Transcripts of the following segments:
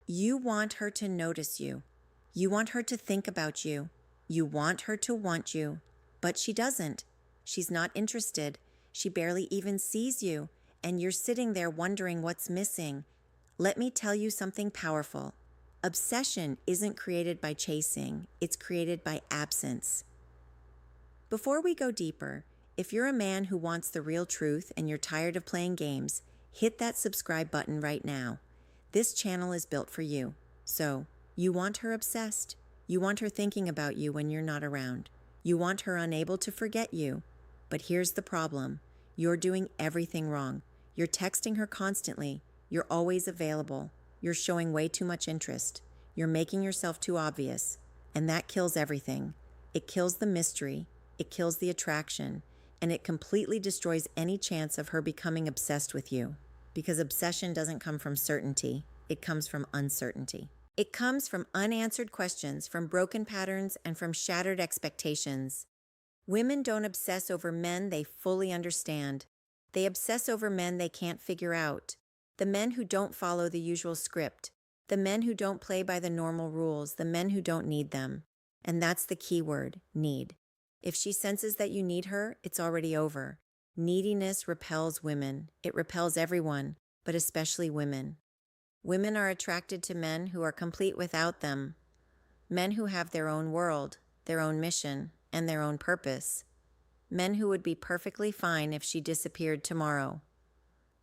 You want her to notice you. You want her to think about you. You want her to want you. But she doesn't. She's not interested. She barely even sees you. And you're sitting there wondering what's missing. Let me tell you something powerful. Obsession isn't created by chasing. It's created by absence. Before we go deeper, if you're a man who wants the real truth and you're tired of playing games, hit that subscribe button right now. This channel is built for you. So, you want her obsessed. You want her thinking about you when you're not around. You want her unable to forget you. But here's the problem. You're doing everything wrong. You're texting her constantly. You're always available. You're showing way too much interest. You're making yourself too obvious. And that kills everything. It kills the mystery. It kills the attraction. And it completely destroys any chance of her becoming obsessed with you. Because obsession doesn't come from certainty. It comes from uncertainty. It comes from unanswered questions, from broken patterns, and from shattered expectations. Women don't obsess over men they fully understand. They obsess over men they can't figure out. The men who don't follow the usual script. The men who don't play by the normal rules. The men who don't need them. And that's the key word, need. If she senses that you need her, it's already over. Neediness repels women. It repels everyone, but especially women. Women are attracted to men who are complete without them. Men who have their own world, their own mission, and their own purpose. Men who would be perfectly fine if she disappeared tomorrow.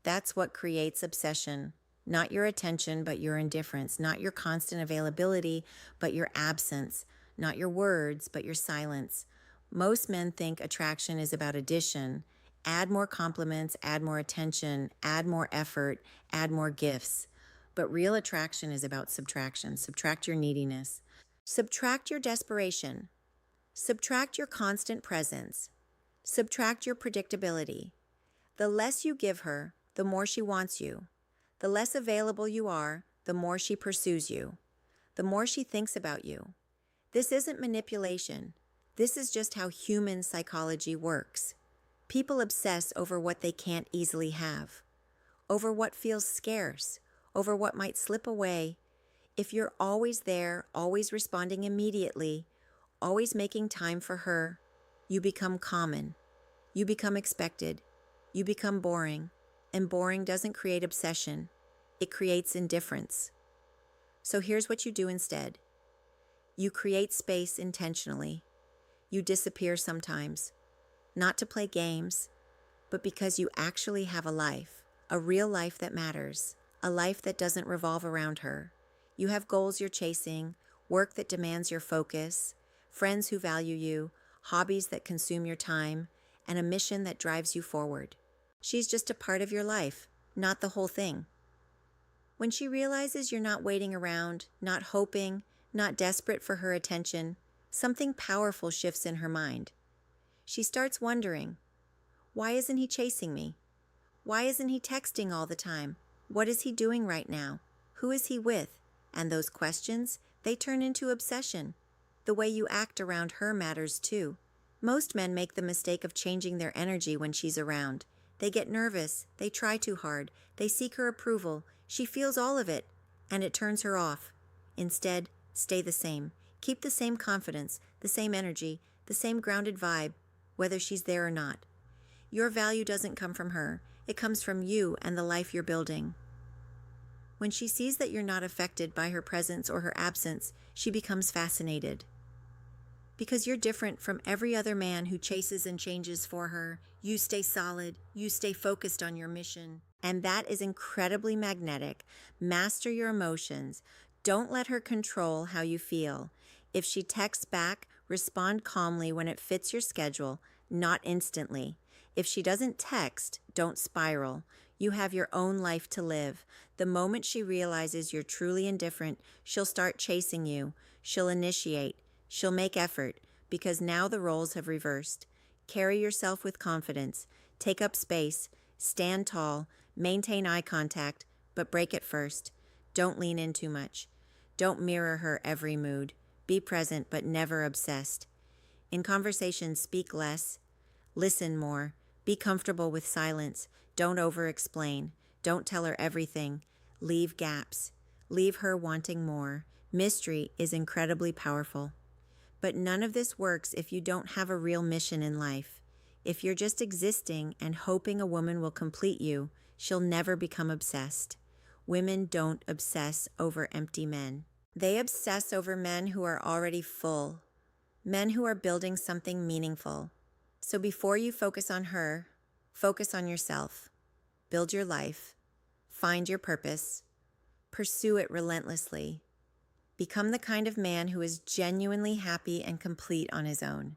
That's what creates obsession. Not your attention, but your indifference. Not your constant availability, but your absence. Not your words, but your silence. Most men think attraction is about addition. Add more compliments, add more attention, add more effort, add more gifts. But real attraction is about subtraction. Subtract your neediness. Subtract your desperation. Subtract your constant presence. Subtract your predictability. The less you give her, the more she wants you. The less available you are, the more she pursues you. The more she thinks about you. This isn't manipulation. This is just how human psychology works. People obsess over what they can't easily have, over what feels scarce, over what might slip away. If you're always there, always responding immediately, always making time for her, you become common. You become expected. You become boring. And boring doesn't create obsession. It creates indifference. So here's what you do instead. You create space intentionally. You disappear sometimes, not to play games, but because you actually have a life, a real life that matters, a life that doesn't revolve around her. You have goals you're chasing, work that demands your focus, friends who value you, hobbies that consume your time, and a mission that drives you forward. She's just a part of your life, not the whole thing. When she realizes you're not waiting around, not hoping, not desperate for her attention, something powerful shifts in her mind. She starts wondering, why isn't he chasing me? Why isn't he texting all the time? What is he doing right now? Who is he with? And those questions, they turn into obsession. The way you act around her matters too. Most men make the mistake of changing their energy when she's around. They get nervous, they try too hard, they seek her approval, she feels all of it, and it turns her off. Instead, stay the same. Keep the same confidence, the same energy, the same grounded vibe, whether she's there or not. Your value doesn't come from her. It comes from you and the life you're building. When she sees that you're not affected by her presence or her absence, she becomes fascinated. Because you're different from every other man who chases and changes for her, you stay solid, you stay focused on your mission. And that is incredibly magnetic. Master your emotions. Don't let her control how you feel. If she texts back, respond calmly when it fits your schedule, not instantly. If she doesn't text, don't spiral. You have your own life to live. The moment she realizes you're truly indifferent, she'll start chasing you. She'll initiate. She'll make effort, because now the roles have reversed. Carry yourself with confidence. Take up space. Stand tall. Maintain eye contact, but break it first. Don't lean in too much. Don't mirror her every mood. Be present, but never obsessed. In conversations, speak less. Listen more. Be comfortable with silence. Don't over-explain. Don't tell her everything. Leave gaps. Leave her wanting more. Mystery is incredibly powerful. But none of this works if you don't have a real mission in life. If you're just existing and hoping a woman will complete you, she'll never become obsessed. Women don't obsess over empty men. They obsess over men who are already full, men who are building something meaningful. So before you focus on her, focus on yourself. Build your life. Find your purpose. Pursue it relentlessly. Become the kind of man who is genuinely happy and complete on his own.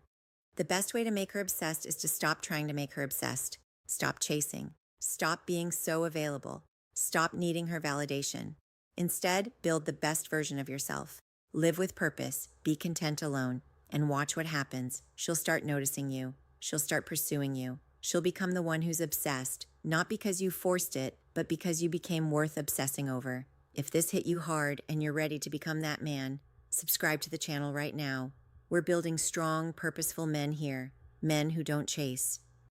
The best way to make her obsessed is to stop trying to make her obsessed. Stop chasing. Stop being so available. Stop needing her validation. Instead, build the best version of yourself. Live with purpose, be content alone, and watch what happens. She'll start noticing you. She'll start pursuing you. She'll become the one who's obsessed, not because you forced it, but because you became worth obsessing over. If this hit you hard and you're ready to become that man, subscribe to the channel right now. We're building strong, purposeful men here, men who don't chase,